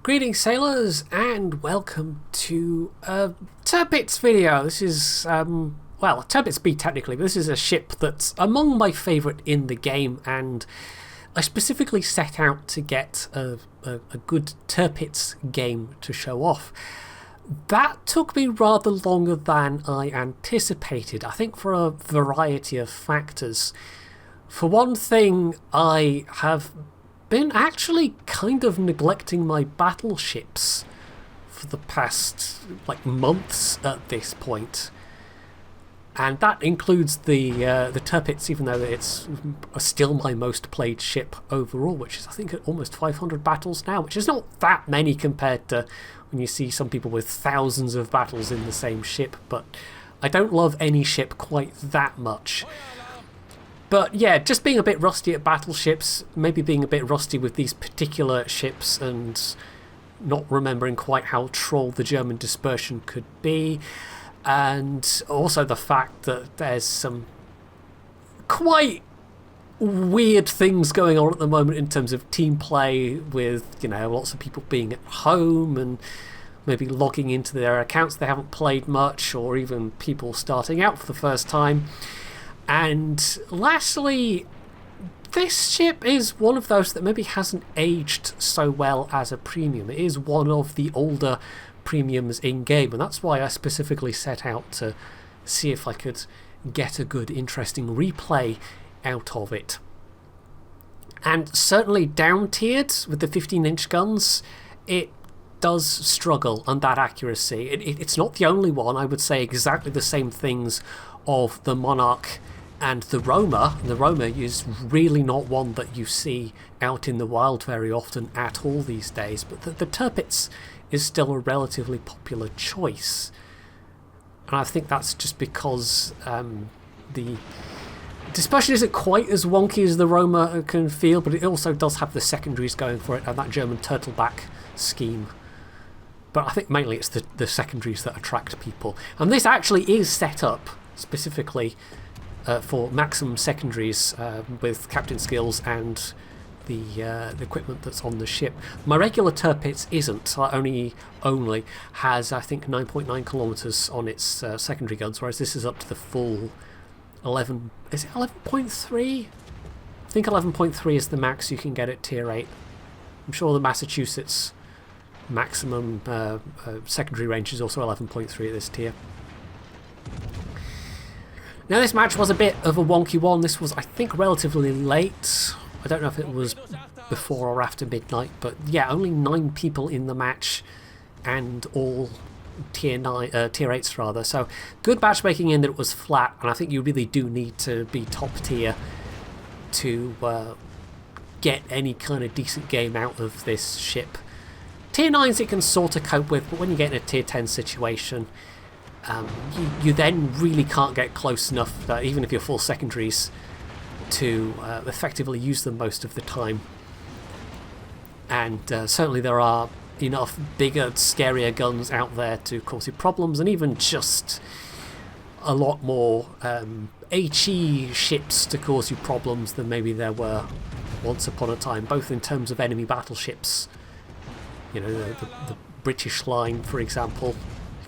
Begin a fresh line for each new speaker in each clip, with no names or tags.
Greetings sailors and welcome to a Tirpitz video. This is, well, Tirpitz B technically, but this is a ship that's among my favourite in the game, and I specifically set out to get a good Tirpitz game to show off. That took me rather longer than I anticipated, I think for a variety of factors. For one thing, I have been actually kind of neglecting my battleships for the past months at this point, and that includes the Tirpitz, even though it's still my most played ship overall, which is I think at almost 500 battles now, which is not that many compared to when you see some people with thousands of battles in the same ship. But I don't love any ship quite that much. But yeah, just being a bit rusty at battleships, maybe being a bit rusty with these particular ships, and not remembering quite how troll the German dispersion could be, and also the fact that there's some quite weird things going on at the moment in terms of team play, with lots of people being at home and maybe logging into their accounts they haven't played much, or even people starting out for the first time. And lastly, this ship is one of those that maybe hasn't aged so well as a premium. It is one of the older premiums in game, and that's why I specifically set out to see if I could get a good, interesting replay out of it. And certainly down-tiered with the 15-inch guns, it does struggle on that accuracy. It's not the only one. I would say exactly the same things of the Monarch and the Roma. The Roma is really not one that you see out in the wild very often at all these days, but the Tirpitz is still a relatively popular choice. And I think that's just because the dispersion isn't quite as wonky as the Roma can feel, but it also does have the secondaries going for it and that German turtleback scheme. But I think mainly it's the secondaries that attract people. And this actually is set up specifically for maximum secondaries with captain skills and the equipment that's on the ship. My regular Tirpitz isn't. It only has, I think, 9.9 kilometers on its secondary guns, whereas this is up to the full 11. Is it 11.3? I think 11.3 is the max you can get at tier 8. I'm sure the Massachusetts maximum secondary range is also 11.3 at this tier. Now, this match was a bit of a wonky one. This was, I think, relatively late. I don't know if it was before or after midnight, but yeah, only 9 people in the match, and all tier 8s rather. So good matchmaking in that it was flat, and I think you really do need to be top tier to get any kind of decent game out of this ship. Tier 9s it can sort of cope with, but when you get in a tier 10 situation, you then really can't get close enough, even if you're full secondaries, to effectively use them most of the time. And certainly there are enough bigger, scarier guns out there to cause you problems, and even just a lot more HE ships to cause you problems than maybe there were once upon a time, both in terms of enemy battleships. The British line, for example.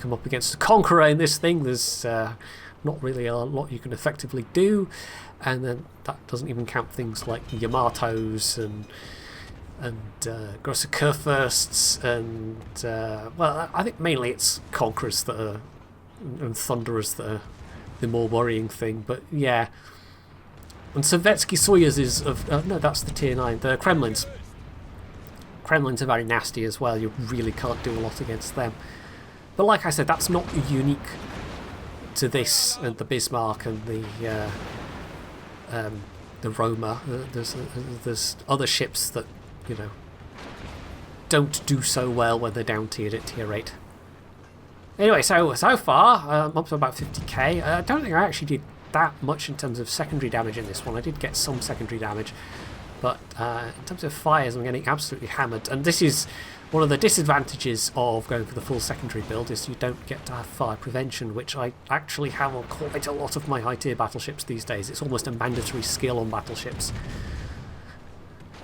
Come up against a Conqueror in this thing, there's not really a lot you can effectively do, and then that doesn't even count things like Yamatos and Grosse Kurfürsts and well, I think mainly it's Conquerors that are, and Thunderers that are the more worrying thing. But yeah, and Sovietsky Soyuz is of no, that's the tier 9. The Kremlins are very nasty as well. You really can't do a lot against them. But like I said, that's not unique to this and the Bismarck and the Roma. There's other ships that don't do so well when they're down tiered at tier 8. Anyway, so far I'm up to about 50k. I don't think I actually did that much in terms of secondary damage in this one. I did get some secondary damage, but in terms of fires, I'm getting absolutely hammered. And this is one of the disadvantages of going for the full secondary build, is you don't get to have fire prevention, which I actually have on quite a lot of my high tier battleships these days. It's almost a mandatory skill on battleships.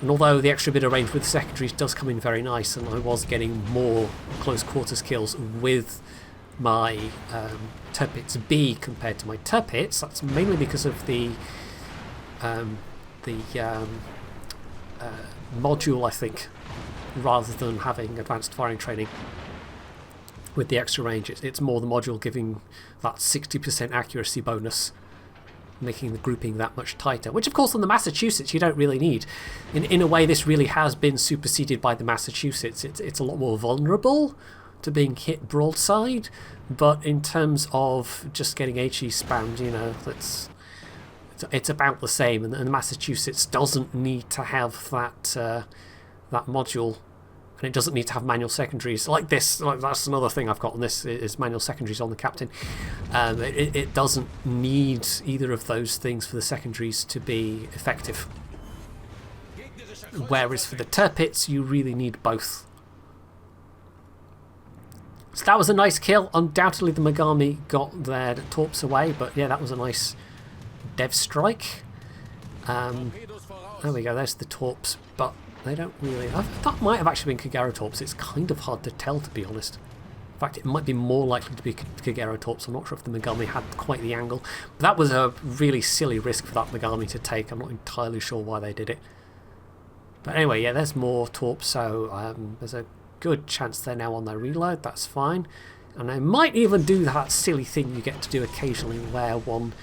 And although the extra bit of range with secondaries does come in very nice, and I was getting more close quarters kills with my Tirpitz B compared to my Tirpitz, that's mainly because of the module, I think, rather than having advanced firing training with the extra range. It's more the module giving that 60% accuracy bonus, making the grouping that much tighter, which of course on the Massachusetts you don't really need. In a way, this really has been superseded by the Massachusetts. It's a lot more vulnerable to being hit broadside, but in terms of just getting HE spammed, you know, it's about the same, and the Massachusetts doesn't need to have that module, and it doesn't need to have manual secondaries like this. Like, that's another thing I've got on this, is manual secondaries on the captain. It doesn't need either of those things for the secondaries to be effective, whereas for the Tirpitz you really need both. So that was a nice kill. Undoubtedly the Megami got their torps away, but yeah, that was a nice dev strike. There we go, there's the torps, but they don't really... that might have actually been Kagero torps. It's kind of hard to tell, to be honest. In fact, it might be more likely to be Kagero torps. I'm not sure if the Megami had quite the angle. But that was a really silly risk for that Megami to take. I'm not entirely sure why they did it. But anyway, yeah, there's more torps, so there's a good chance they're now on their reload. That's fine. And they might even do that silly thing you get to do occasionally where one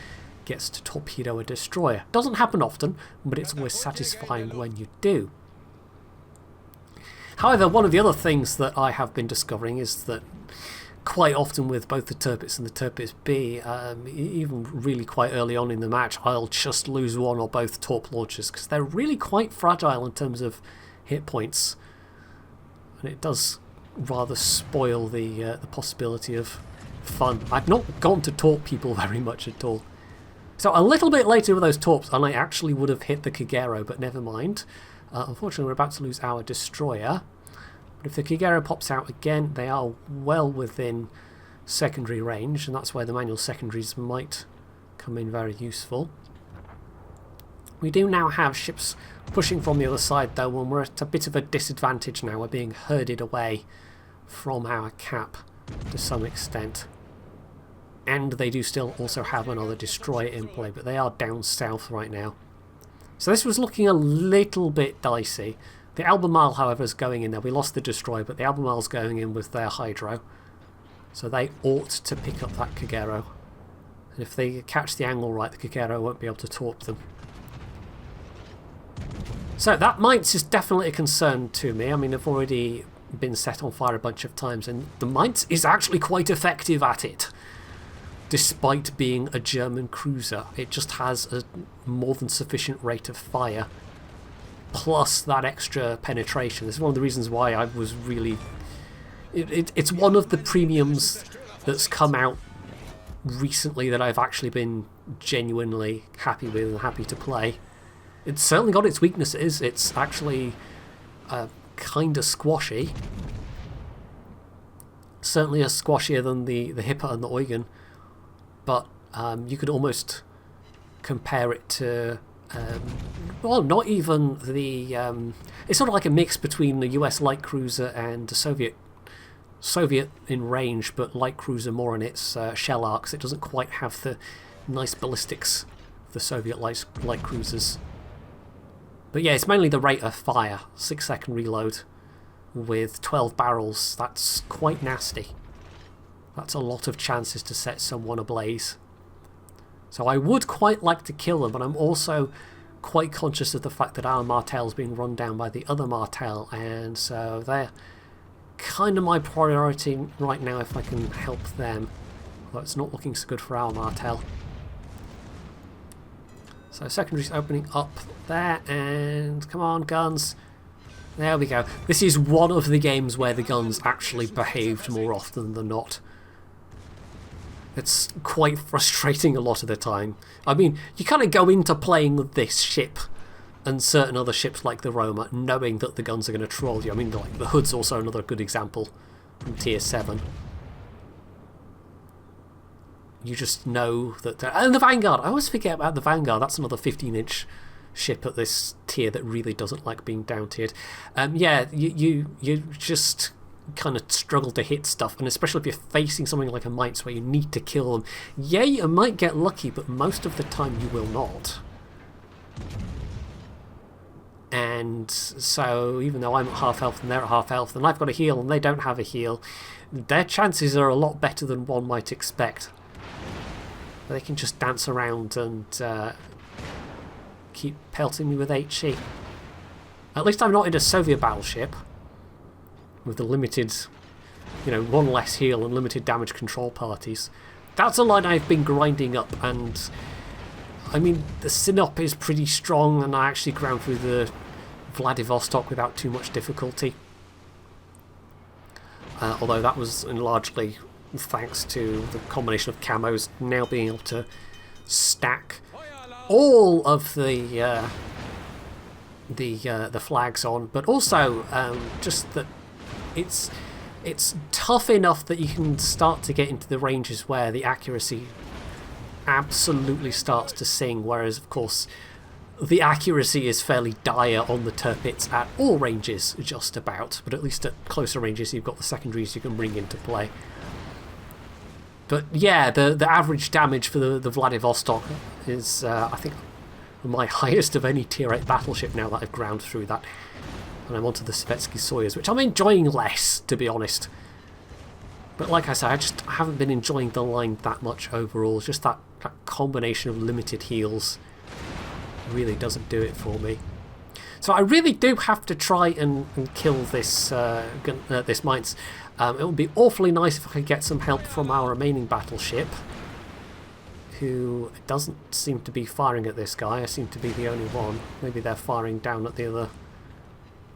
gets to torpedo a destroyer. Doesn't happen often, but it's always satisfying when you do. However, one of the other things that I have been discovering is that quite often with both the Tirpitz and the Tirpitz B, even really quite early on in the match, I'll just lose one or both torp launchers because they're really quite fragile in terms of hit points, and it does rather spoil the possibility of fun. I've not gone to torp people very much at all. So a little bit later with those torps, and I actually would have hit the Kagero, but never mind. Unfortunately, we're about to lose our destroyer. But if the Kagero pops out again, they are well within secondary range, and that's where the manual secondaries might come in very useful. We do now have ships pushing from the other side, though, and we're at a bit of a disadvantage now. We're being herded away from our cap to some extent. And they do still also have another destroyer in play, but they are down south right now. So this was looking a little bit dicey. The Albemarle, however, is going in there. We lost the destroyer, but the Albemarle's going in with their Hydro. So they ought to pick up that Kagero. And if they catch the angle right, the Kagero won't be able to torp them. So that Mainz is definitely a concern to me. I mean, I've already been set on fire a bunch of times, and the Mainz is actually quite effective at it. Despite being a German cruiser, it just has a more than sufficient rate of fire, plus that extra penetration. This is one of the reasons why I was really... It's one of the premiums that's come out recently that I've actually been genuinely happy with and happy to play. It's certainly got its weaknesses. It's actually kind of squashy. Certainly squashier than the Hipper and the Eugen. But you could almost compare it to, well, not even the... it's sort of like a mix between the US light cruiser and the Soviet in range, but light cruiser more on its shell arcs. It doesn't quite have the nice ballistics of the Soviet light cruisers. But yeah, it's mainly the rate of fire. 6-second reload with 12 barrels. That's quite nasty. That's a lot of chances to set someone ablaze. So I would quite like to kill them, but I'm also quite conscious of the fact that our Martel's being run down by the other Martel, and so they're kind of my priority right now if I can help them. Although it's not looking so good for our Martel. So secondary's opening up there, and come on, guns. There we go. This is one of the games where the guns actually behaved more often than not. It's quite frustrating a lot of the time. I mean, you kind of go into playing this ship and certain other ships like the Roma knowing that the guns are going to troll you. I mean, like, the Hood's also another good example from Tier 7. You just know that... and the Vanguard! I always forget about the Vanguard. That's another 15-inch ship at this tier that really doesn't like being down tiered. Yeah, you just kind of struggle to hit stuff, and especially if you're facing something like a Mites where you need to kill them. Yeah, you might get lucky, but most of the time you will not. And so even though I'm at half health and they're at half health and I've got a heal and they don't have a heal, their chances are a lot better than one might expect. They can just dance around and keep pelting me with HE. At least I'm not in a Soviet battleship with the limited, you know, one less heal and limited damage control parties. That's a line I've been grinding up, and I mean, the Sinop is pretty strong, and I actually ground through the Vladivostok without too much difficulty. Although that was largely thanks to the combination of camos now being able to stack all of the flags on, but also just that it's tough enough that you can start to get into the ranges where the accuracy absolutely starts to sing, whereas of course the accuracy is fairly dire on the Tirpitz at all ranges just about, but at least at closer ranges you've got the secondaries you can bring into play. But yeah, the average damage for the Vladivostok is I think my highest of any tier 8 battleship now that I've ground through that. And I'm onto the Svetsky Soyuz, which I'm enjoying less, to be honest. But like I said, I haven't been enjoying the line that much overall. Just that combination of limited heals really doesn't do it for me. So I really do have to try and kill this this Mites. It would be awfully nice if I could get some help from our remaining battleship, who doesn't seem to be firing at this guy. I seem to be the only one. Maybe they're firing down at the other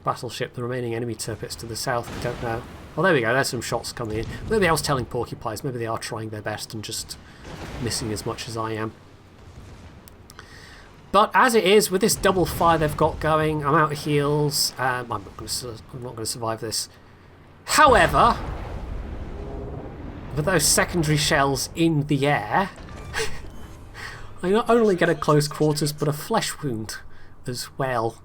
battleship, the remaining enemy Tirpitz to the south. I don't know. Oh, there we go. There's some shots coming in. Maybe I was telling porcupines. Maybe they are trying their best and just missing as much as I am. But as it is, with this double fire they've got going, I'm out of heals. I'm not going to survive this. However, with those secondary shells in the air, I not only get a close quarters, but a flesh wound as well.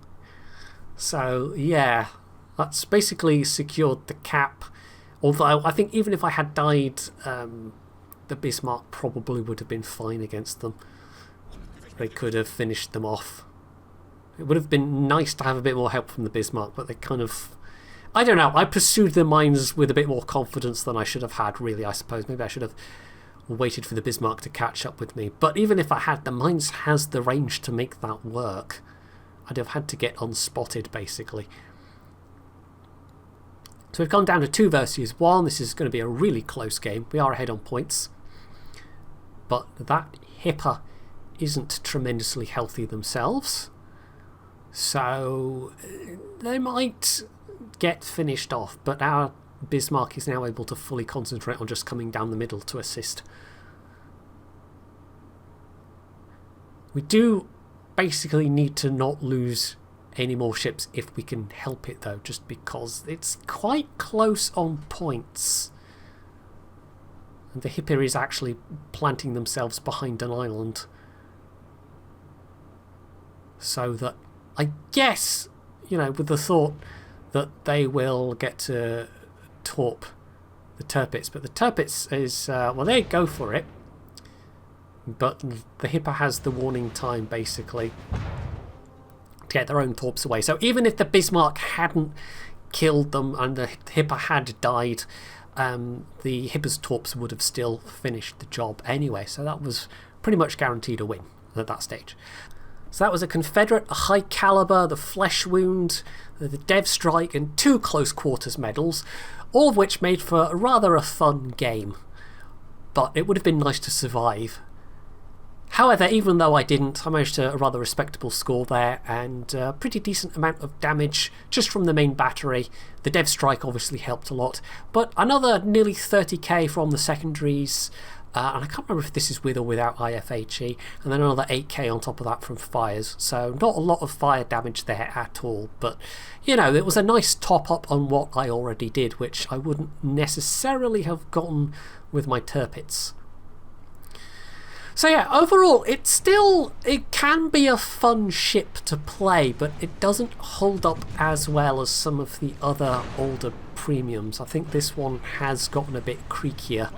So yeah, that's basically secured the cap. Although I think even if I had died, the Bismarck probably would have been fine against them. They could have finished them off. It would have been nice to have a bit more help from the Bismarck, but they kind of... I don't know, I pursued the mines with a bit more confidence than I should have had, really, I suppose. Maybe I should have waited for the Bismarck to catch up with me. But even if I had, the mines has the range to make that work. I'd have had to get unspotted, basically. So we've gone down to 2 versus 1. This is going to be a really close game. We are ahead on points. But that Hipper isn't tremendously healthy themselves. So they might get finished off. But our Bismarck is now able to fully concentrate on just coming down the middle to assist. We do basically need to not lose any more ships if we can help it, though, just because it's quite close on points. And the Hipper is actually planting themselves behind an island. So that, I guess, you know, with the thought that they will get to torp the Tirpitz. But the Tirpitz is, well, they go for it. But the Hipper has the warning time, basically, to get their own torps away. So even if the Bismarck hadn't killed them and the Hipper had died, the Hipper's torps would have still finished the job anyway. So that was pretty much guaranteed a win at that stage. So that was a Confederate, a high caliber, the flesh wound, the dev strike, and 2 close quarters medals, all of which made for rather a fun game. But it would have been nice to survive. However, even though I didn't, I managed a rather respectable score there and a pretty decent amount of damage just from the main battery. The dev strike obviously helped a lot, but another nearly 30k from the secondaries. And I can't remember if this is with or without IFHE, and then another 8k on top of that from fires. So not a lot of fire damage there at all, but you know, it was a nice top up on what I already did, which I wouldn't necessarily have gotten with my Tirpitz. So yeah, overall, it can be a fun ship to play, but it doesn't hold up as well as some of the other older premiums. I think this one has gotten a bit creakier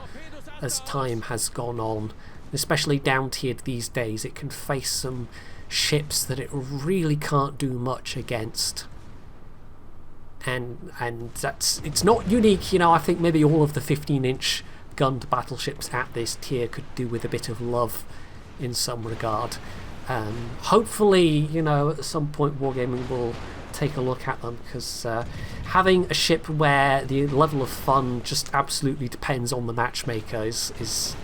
as time has gone on, especially down-tiered these days. It can face some ships that it really can't do much against. And it's not unique, you know. I think maybe all of the 15-inch gunned battleships at this tier could do with a bit of love in some regard. Hopefully, you know, at some point Wargaming will take a look at them, because having a ship where the level of fun just absolutely depends on the matchmaker is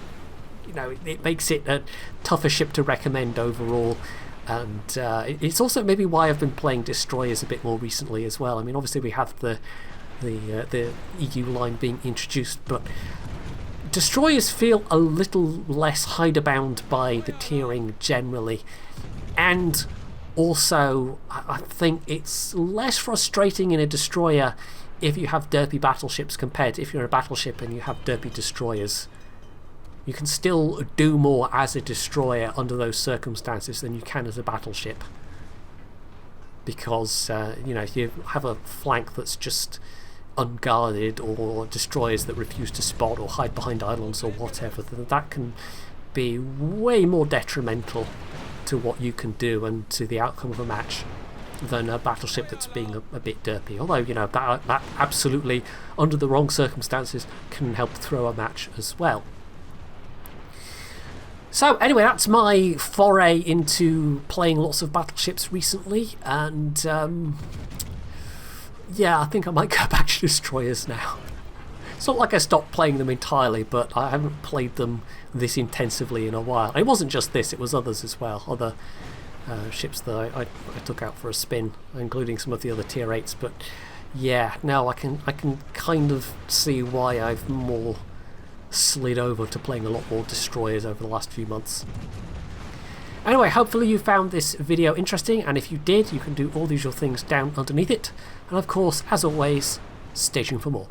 you know, it makes it a tougher ship to recommend overall. And it's also maybe why I've been playing destroyers a bit more recently as well. I mean, obviously we have the EU line being introduced, but destroyers feel a little less hidebound by the tiering generally, and also I think it's less frustrating in a destroyer if you have derpy battleships compared to if you're a battleship and you have derpy destroyers. You can still do more as a destroyer under those circumstances than you can as a battleship, because you know, if you have a flank that's just unguarded, or destroyers that refuse to spot or hide behind islands or whatever, then that can be way more detrimental to what you can do and to the outcome of a match than a battleship that's being a bit derpy. Although, you know, that absolutely, under the wrong circumstances, can help throw a match as well. So anyway, that's my foray into playing lots of battleships recently, and yeah, I think I might go back to destroyers now. It's not like I stopped playing them entirely, but I haven't played them this intensively in a while. It wasn't just this, it was others as well, other ships that I took out for a spin, including some of the other tier 8s. But yeah, now I can kind of see why I've more slid over to playing a lot more destroyers over the last few months. Anyway, hopefully you found this video interesting, and if you did, you can do all the usual things down underneath it. And of course, as always, stay tuned for more.